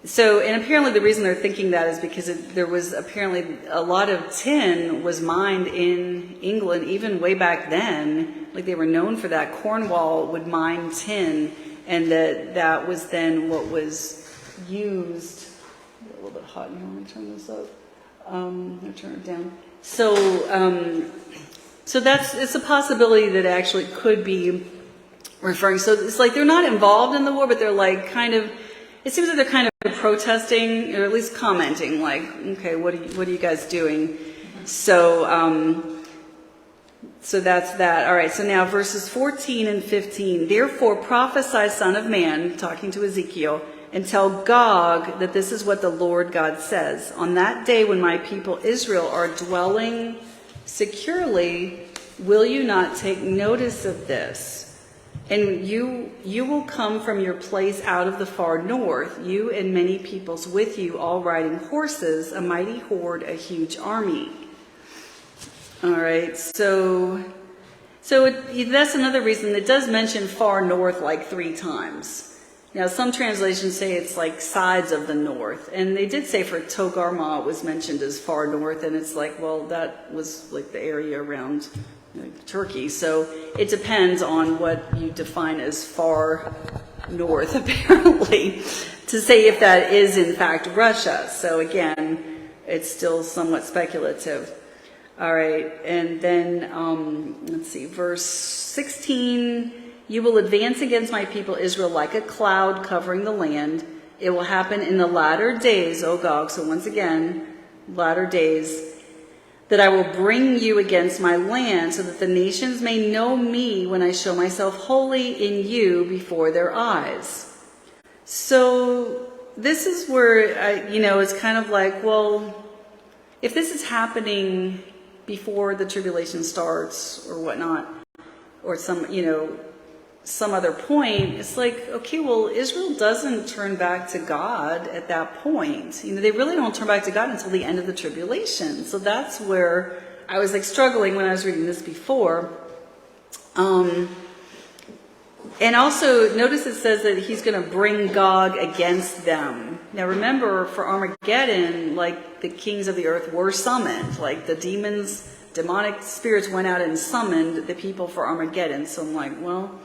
so, and apparently the reason they're thinking that is because there was apparently a lot of tin was mined in England even way back then. Like they were known for that. Cornwall would mine tin, and that was then what was used. A little bit hot in here. Let me turn this up. I'll turn it down. So, it's a possibility that actually could be referring. So it's like they're not involved in the war, but they're like kind of. It seems like they're kind of protesting, or at least commenting, like, okay, what are you guys doing? So, so that's that. All right. So now verses 14 and 15. Therefore prophesy, Son of Man, talking to Ezekiel, and tell Gog that this is what the Lord God says. On that day when my people Israel are dwelling securely, will you not take notice of this? And you will come from your place out of the far north, you and many peoples with you, all riding horses, a mighty horde, a huge army. All right, so that's another reason. It does mention far north like 3 times. Now, some translations say it's like sides of the north. And they did say for Togarmah it was mentioned as far north, and it's like, well, that was like the area around Turkey. So it depends on what you define as far north, apparently, to say if that is in fact Russia. So again, it's still somewhat speculative. All right, and then let's see, verse 16, you will advance against my people Israel like a cloud covering the land. It will happen in the latter days, O Gog, so once again, latter days, that I will bring you against my land, so that the nations may know me when I show myself holy in you before their eyes. So this is where, it's kind of like, well, if this is happening before the tribulation starts or whatnot, or some other point, it's like, okay, well, Israel doesn't turn back to God at that point. They really don't turn back to God until the end of the tribulation. So that's where I was like struggling when I was reading this before. And also, notice it says that he's going to bring Gog against them. Now remember, for Armageddon, like the kings of the earth were summoned. Like the demonic spirits went out and summoned the people for Armageddon. So I'm like, well,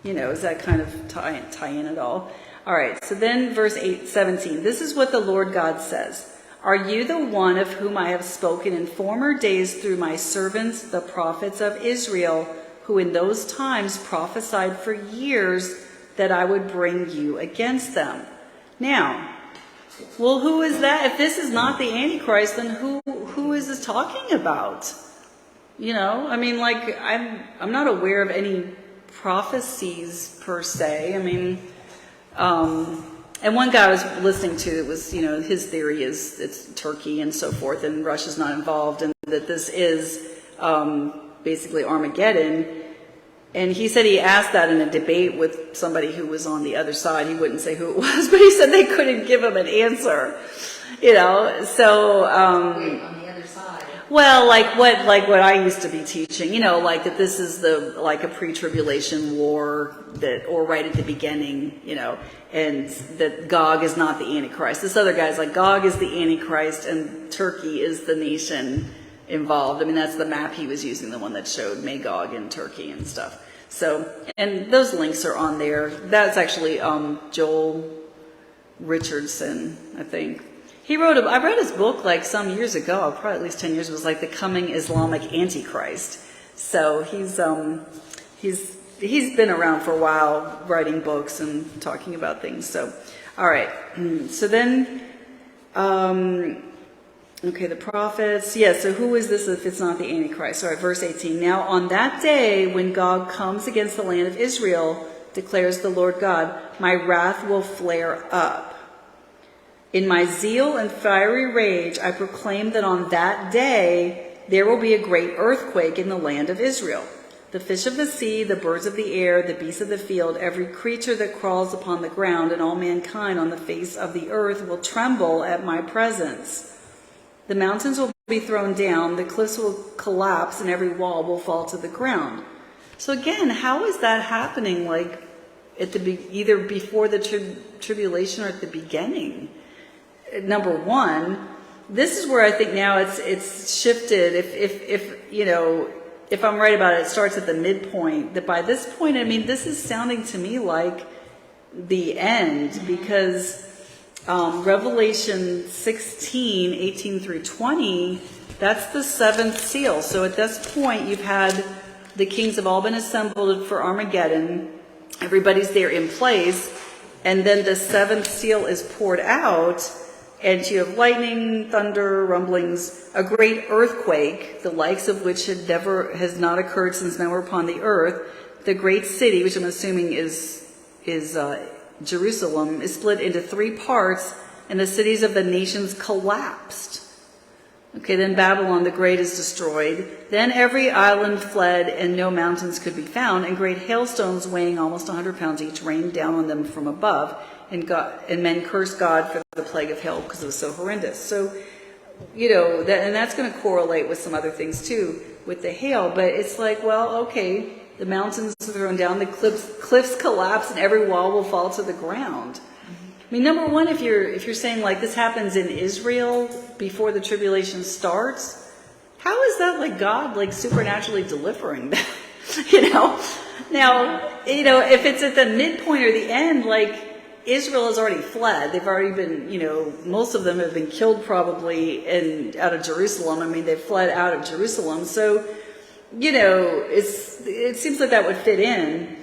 is that kind of tie in at all? All right, so then verse 17. This is what the Lord God says. Are you the one of whom I have spoken in former days through my servants, the prophets of Israel, who in those times prophesied for years that I would bring you against them? Now, well, who is that? If this is not the Antichrist, then who is this talking about? I'm not aware of any prophecies per se. And one guy I was listening to, it was, his theory is it's Turkey and so forth, and Russia's not involved, and that this is basically Armageddon. And he said he asked that in a debate with somebody who was on the other side. He wouldn't say who it was, but he said they couldn't give him an answer. So on the other side. Well, like what I used to be teaching, like that this is a pre-tribulation war or right at the beginning, and that Gog is not the Antichrist. This other guy's like, Gog is the Antichrist and Turkey is the nation involved. That's the map he was using, the one that showed Magog and Turkey and stuff. So, and those links are on there. That's actually Joel Richardson, I think. I read his book like some years ago, probably at least 10 years. It was like The Coming Islamic Antichrist. So he's been around for a while, writing books and talking about things. So, all right. So then, the prophets. Yeah, so who is this if it's not the Antichrist? All right, verse 18. Now on that day when Gog comes against the land of Israel, declares the Lord God, my wrath will flare up. In my zeal and fiery rage, I proclaim that on that day there will be a great earthquake in the land of Israel. The fish of the sea, the birds of the air, the beasts of the field, every creature that crawls upon the ground, and all mankind on the face of the earth will tremble at my presence. The mountains will be thrown down, the cliffs will collapse, and every wall will fall to the ground. So again, how is that happening, like at either before the tribulation or at the beginning? Number one, this is where I think now it's shifted. If I'm right about it, it starts at the midpoint. That by this point, I mean, this is sounding to me like the end, because Revelation 16, 18 through 20, that's the seventh seal. So at this point, you've had the kings have all been assembled for Armageddon. Everybody's there in place. And then the seventh seal is poured out. And you have lightning, thunder, rumblings, a great earthquake, the likes of which has not occurred since men were upon the earth. The great city, which I'm assuming is Jerusalem, is split into 3 parts, and the cities of the nations collapsed. Okay, then Babylon the Great is destroyed. Then every island fled, and no mountains could be found, and great hailstones weighing almost 100 pounds each rained down on them from above. And men cursed God for the plague of hail because it was so horrendous. So, that's going to correlate with some other things too, with the hail. But it's like, well, okay, the mountains are thrown down, the cliffs collapse, and every wall will fall to the ground. I mean, number one, if you're saying like this happens in Israel before the tribulation starts, how is that like God like supernaturally delivering them? Now, if it's at the midpoint or the end, like, Israel has already fled. They've already been, most of them have been killed probably out of Jerusalem. I mean, they've fled out of Jerusalem. So, it seems like that would fit in.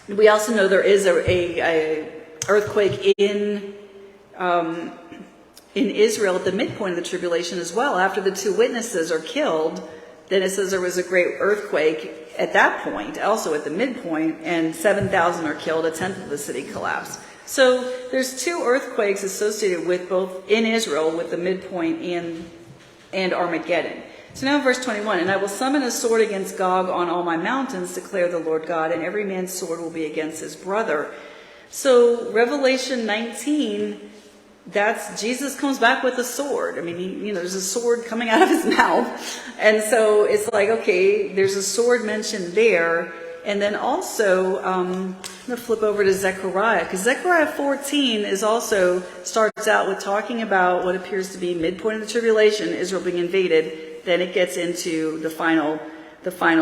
We also know there is a earthquake in Israel at the midpoint of the tribulation as well. After the 2 witnesses are killed, then it says there was a great earthquake at that point, also at the midpoint, and 7,000 are killed, 1/10 of the city collapsed. So there's 2 earthquakes associated with both in Israel, with the midpoint and Armageddon. So now in verse 21, and I will summon a sword against Gog on all my mountains, declare the Lord God, and every man's sword will be against his brother. So Revelation 19, that's Jesus comes back with a sword. I mean, there's a sword coming out of his mouth. And so it's like, okay, there's a sword mentioned there. And then also, I'm going to flip over to Zechariah, because Zechariah 14 starts out with talking about what appears to be midpoint of the tribulation, Israel being invaded. Then it gets into the final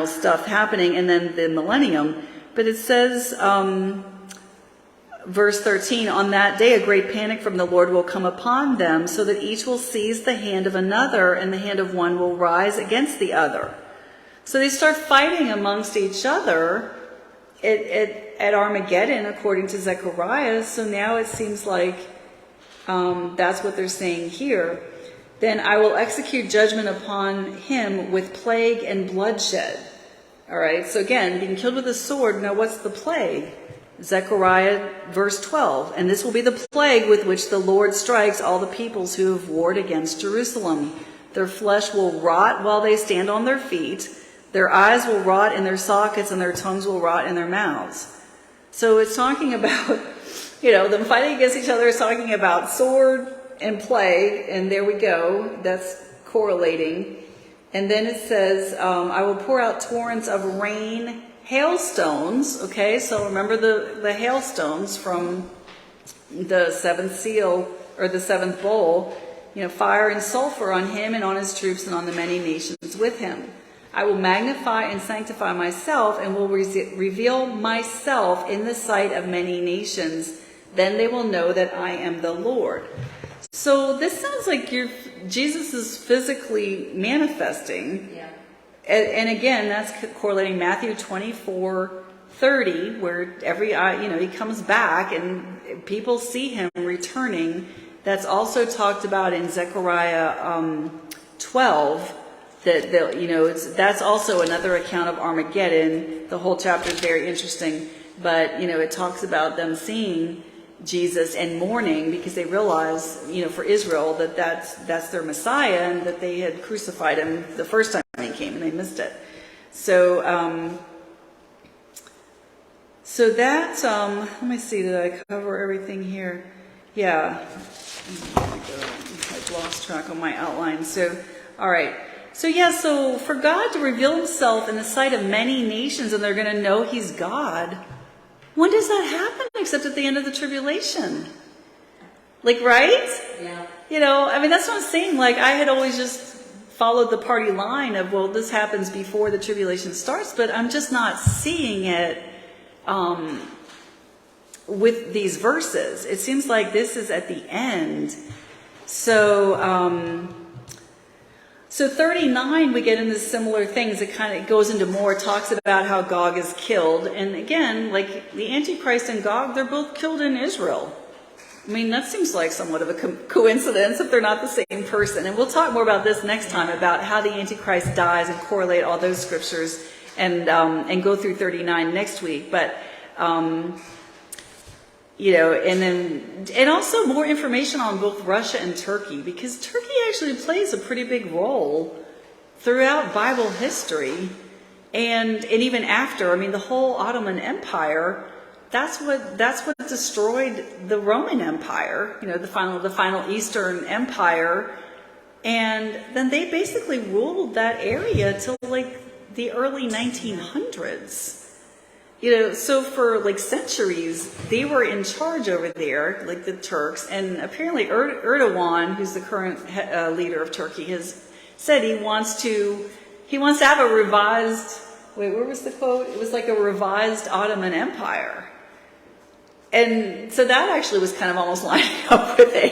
stuff happening, and then the millennium. But it says, verse 13, on that day a great panic from the Lord will come upon them, so that each will seize the hand of another, and the hand of one will rise against the other. So they start fighting amongst each other at Armageddon, according to Zechariah. So now it seems like that's what they're saying here. Then I will execute judgment upon him with plague and bloodshed. All right, so again, being killed with a sword. Now what's the plague? Zechariah verse 12, and this will be the plague with which the Lord strikes all the peoples who have warred against Jerusalem. Their flesh will rot while they stand on their feet. Their eyes will rot in their sockets, and their tongues will rot in their mouths. So it's talking about, them fighting against each other. It's talking about sword and plague, and there we go. That's correlating. And then it says, I will pour out torrents of rain, hailstones. Okay, so remember the hailstones from the 7th seal, or the 7th bowl. Fire and sulfur on him and on his troops and on the many nations with him. I will magnify and sanctify myself, and will reveal myself in the sight of many nations. Then they will know that I am the Lord. So this sounds like Jesus is physically manifesting. Yeah. And again, that's correlating Matthew 24:30, where he comes back and people see him returning. That's also talked about in Zechariah 12. That's also another account of Armageddon. The whole chapter is very interesting, but it talks about them seeing Jesus and mourning because they realize, for Israel, that's their Messiah, and that they had crucified him the first time he came and they missed it. So, so that, let me see, did I cover everything here? Yeah. I've lost track of my outline. So, all right. So yeah, so for God to reveal himself in the sight of many nations and they're going to know he's God, when does that happen except at the end of the tribulation? Like, right? Yeah. You know, I mean, that's what I'm saying. Like, I had always just followed the party line of, well, this happens before the tribulation starts, but I'm just not seeing it with these verses. It seems like this is at the end. So, so 39, we get into similar things. It kind of goes into more, talks about how Gog is killed. And again, like the Antichrist and Gog, they're both killed in Israel. I mean, that seems like somewhat of a coincidence if they're not the same person. And we'll talk more about this next time, about how the Antichrist dies and correlate all those scriptures and go through 39 next week. But, you know, and also more information on both Russia and Turkey, because Turkey actually plays a pretty big role throughout Bible history and even after. I mean, the whole Ottoman Empire, that's what destroyed the Roman Empire, you know, the final Eastern Empire. And then they basically ruled that area till like the early 1900s. You know, so for like centuries, they were in charge over there, like the Turks. And apparently Erdogan, who's the current leader of Turkey, has said he wants to have a revised, wait, where was the quote? It was like a revised Ottoman Empire. And so that actually was kind of almost lining up with a,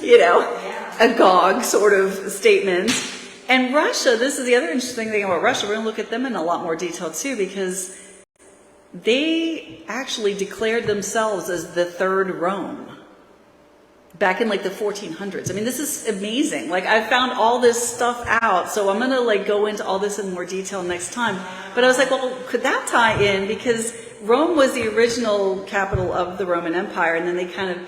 you know, a Gog sort of statement. And Russia, this is the other interesting thing about Russia. We're going to look at them in a lot more detail too, because they actually declared themselves as the third Rome back in like the 1400s. I mean, this is amazing. Like, I found all this stuff out, so I'm going to like go into all this in more detail next time. But I was like, well, could that tie in? Because Rome was the original capital of the Roman Empire, and then they kind of,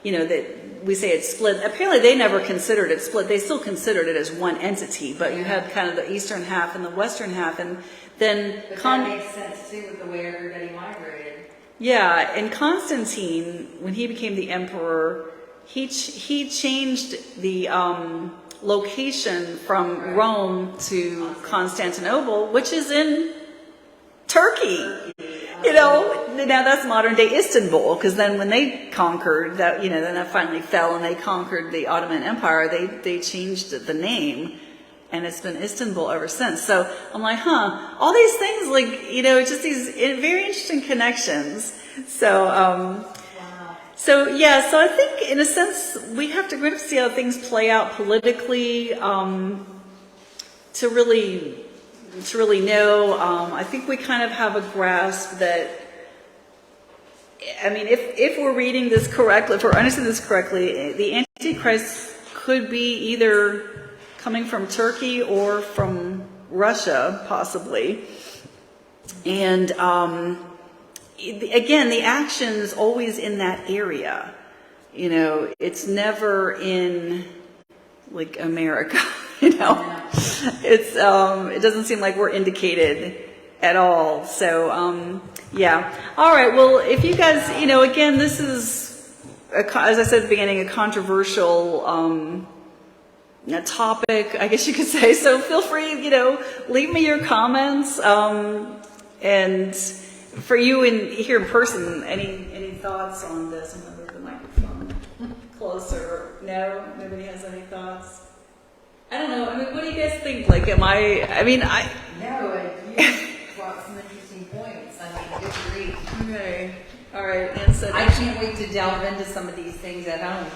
you know, that we say it split. Apparently they never considered it split. They still considered it as one entity, but you had kind of the eastern half and the western half, and then but that makes sense too with the way everybody migrated. Yeah, and Constantine, when he became the emperor, he changed the location from Rome to Constantinople, which is in Turkey. You know, now that's modern day Istanbul, because then when they conquered that, you know, then that finally fell and they conquered the Ottoman Empire, they changed the name, and it's been Istanbul ever since. So I'm like, all these things, like, you know, just these very interesting connections. So, so yeah, so I think in a sense we have to see how things play out politically, to really know. I think we kind of have a grasp that, I mean, if we're reading this correctly, if we're understanding this correctly, the Antichrist could be either coming from Turkey or from Russia, possibly. And again, the action's always in that area. You know, it's never in like America. You know, it's it doesn't seem like we're indicated at all. So yeah. All right. Well, if you guys, you know, again, this is as I said at the beginning, a controversial a topic, I guess you could say. So feel free, you know, leave me your comments. And for you here in person, any thoughts on this? I'm gonna move the microphone closer. No, nobody has any thoughts. I don't know. I mean, what do you guys think? Like, No, you brought some interesting points. I mean, good to read. Okay. All right. And I can't wait to delve into some of these things at home.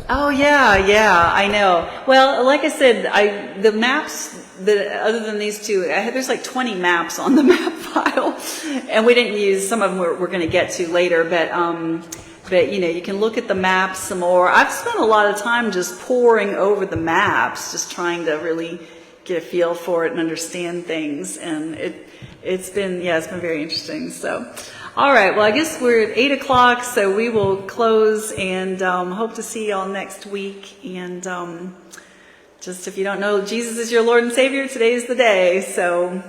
Oh, yeah, I know. Well, like I said, the maps, other than these two, there's like 20 maps on the map file. And we didn't use, some of them we're going to get to later, but, you know, you can look at the maps some more. I've spent a lot of time just poring over the maps, just trying to really get a feel for it and understand things. And it's been very interesting. So, all right. Well, I guess we're at 8 o'clock, so we will close and hope to see y'all next week. And just if you don't know Jesus is your Lord and Savior, today is the day. So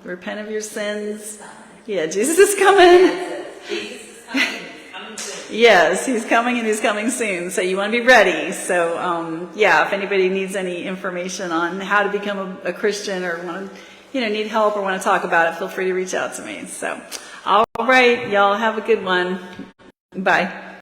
repent of your sins. Yeah, Jesus is coming. Jesus is coming soon. Yes, he's coming and he's coming soon. So you want to be ready. So yeah, if anybody needs any information on how to become a Christian or want to, need help or want to talk about it, feel free to reach out to me. So, all right, y'all have a good one. Bye.